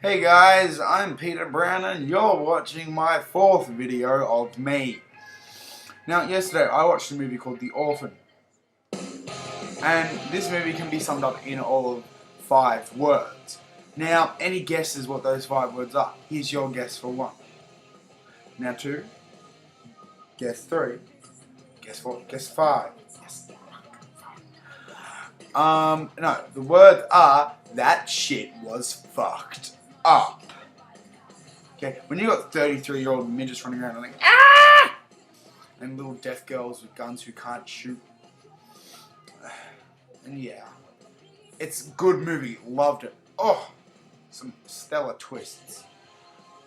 Hey guys, I'm Peter Brown and you're watching my fourth video of me. Now yesterday I watched a movie called The Orphan. And this movie can be summed up in all of 5 words. Now, any guesses what those 5 words are? Here's your guess for 1. Now 2. Guess 3. Guess 4. Guess 5. Yes. No, the words are, that shit was fucked up. Okay, when you got 33-year-old midgets running around and like, ah! And little deaf girls with guns who can't shoot. And yeah, it's a good movie. Loved it. Oh, some stellar twists.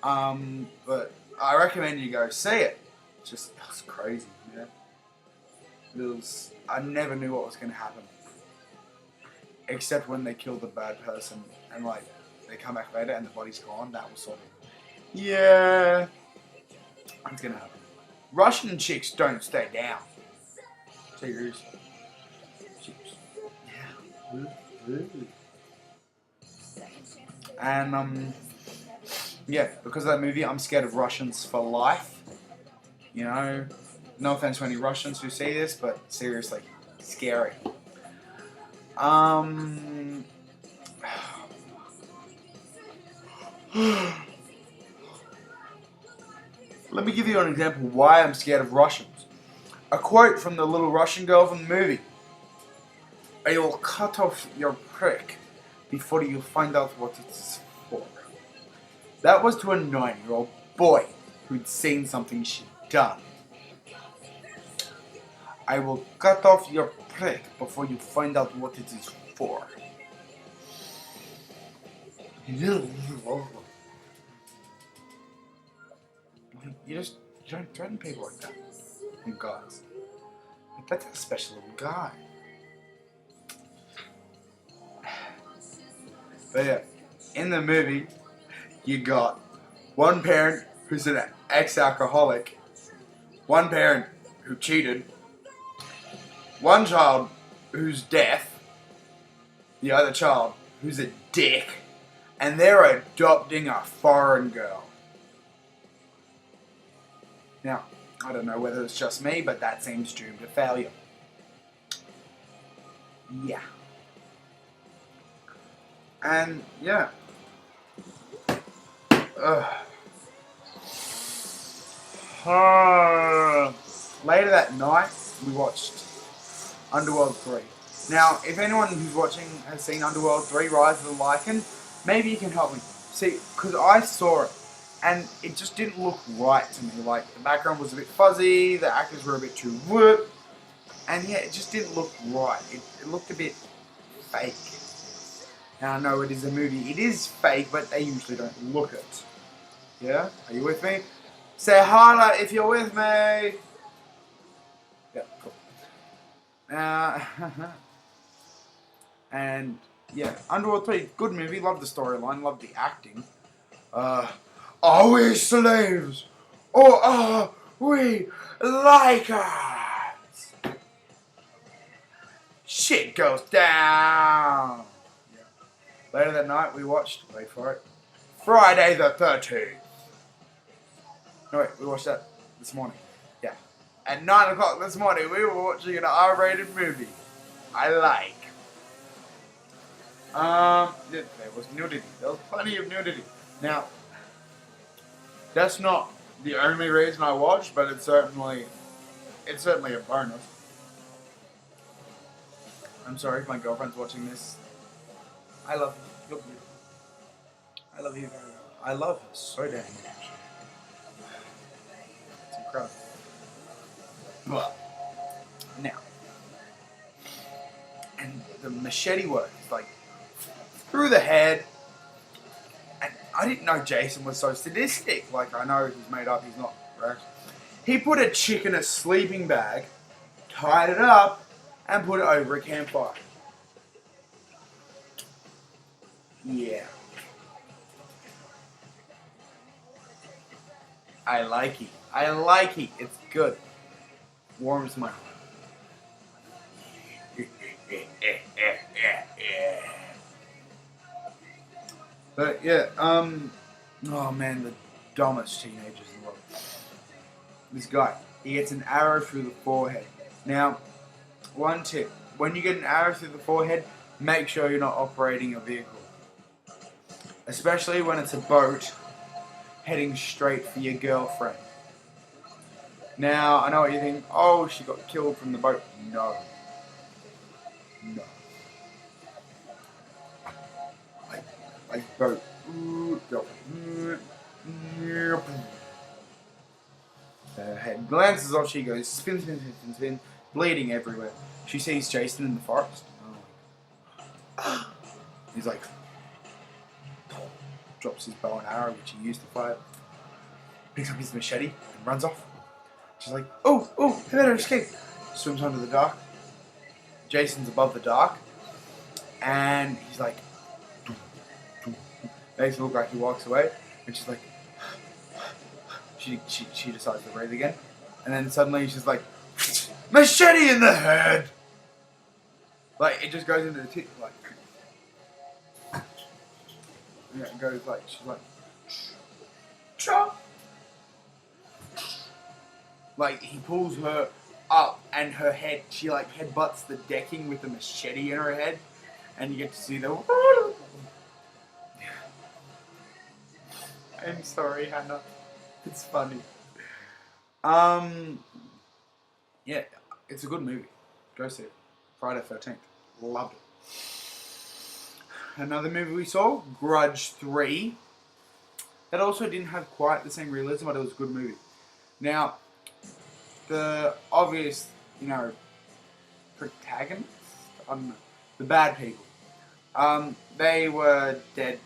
But I recommend you go see it. It was crazy, man. I never knew what was going to happen. Except when they kill the bad person and like they come back later and the body's gone. That was sort of, yeah, it's gonna happen. Russian chicks don't stay down. Seriously. Yeah. And yeah, because of that movie, I'm scared of Russians for life. You know, no offense to any Russians who see this, but seriously, scary. Let me give you an example why I'm scared of Russians. A quote from the little Russian girl from the movie. I will cut off your prick before you find out what it's for. That was to a 9-year-old boy who'd seen something she'd done. I will cut off your prick before you find out what it is for. You don't threaten people like that. And guys. Like, that's a special little guy. But yeah, in the movie, you got one parent who's an ex-alcoholic, one parent who cheated, one child who's deaf, the other child who's a dick, and they're adopting a foreign girl. Now, I don't know whether it's just me, but that seems doomed to failure. Yeah. And, yeah. Later that night, we watched Underworld 3. Now, if anyone who's watching has seen Underworld 3, Rise of the Lycan, maybe you can help me. See, because I saw it, and it just didn't look right to me. Like, the background was a bit fuzzy, the actors were a bit too whoop, and yeah, it just didn't look right. It looked a bit fake. Now, I know it is a movie. It is fake, but they usually don't look it. Yeah? Are you with me? Say holla if you're with me! Yeah, cool. And, yeah, Underworld 3, good movie. Love the storyline, love the acting. Are we slaves? Or are we Lycans? Shit goes down! Yeah. Later that night, we watched, wait for it, Friday the 13th. No, wait, we watched that this morning. Yeah. At 9 o'clock this morning, we were watching an R-rated movie. I like. There was nudity. There was plenty of nudity. Now, that's not the only reason I watched, but it's certainly a bonus. I'm sorry if my girlfriend's watching this. I love you. You're beautiful. I love you very much. I love her so damn much. It's incredible. But now, and the machete work is like through the head. And I didn't know Jason was so sadistic. Like, I know he's made up, he's not right. He put a chick in a sleeping bag, tied it up, and put it over a campfire. Yeah. I like it. I like it. It's good. Warms my heart. But yeah, oh man, the dumbest teenagers in the world. This guy, he gets an arrow through the forehead. Now, one tip: when you get an arrow through the forehead, make sure you're not operating a vehicle, especially when it's a boat heading straight for your girlfriend. Now, I know what you think. Oh, she got killed from the boat. No, no. Like boat. Girlfriend. Her head glances off. She goes spin, spin, spin, spin, spin, bleeding everywhere. She sees Jason in the forest. Oh. He's like, drops his bow and arrow, which he used to fight. Picks up his machete and runs off. She's like, oh, I better escape. Swims under the dark. Jason's above the dark, and he's like, makes it look like he walks away, and she's like, she decides to breathe again, and then suddenly she's like, machete in the head. Like it just goes into the tip, like, yeah, it goes like she's like, chop. Like he pulls her up, and her head, she like headbutts the decking with the machete in her head, and you get to see the. I'm sorry, Hannah. It's funny. Yeah, it's a good movie. Go see it. Friday 13th. Loved it. Another movie we saw, Grudge 3. That also didn't have quite the same realism, but it was a good movie. Now, the obvious, protagonists, I don't know, the bad people, they were dead.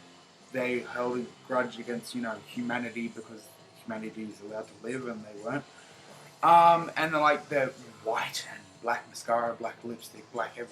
They held a grudge against, humanity because humanity is allowed to live and they weren't. And they're white and black mascara, black lipstick, black everything.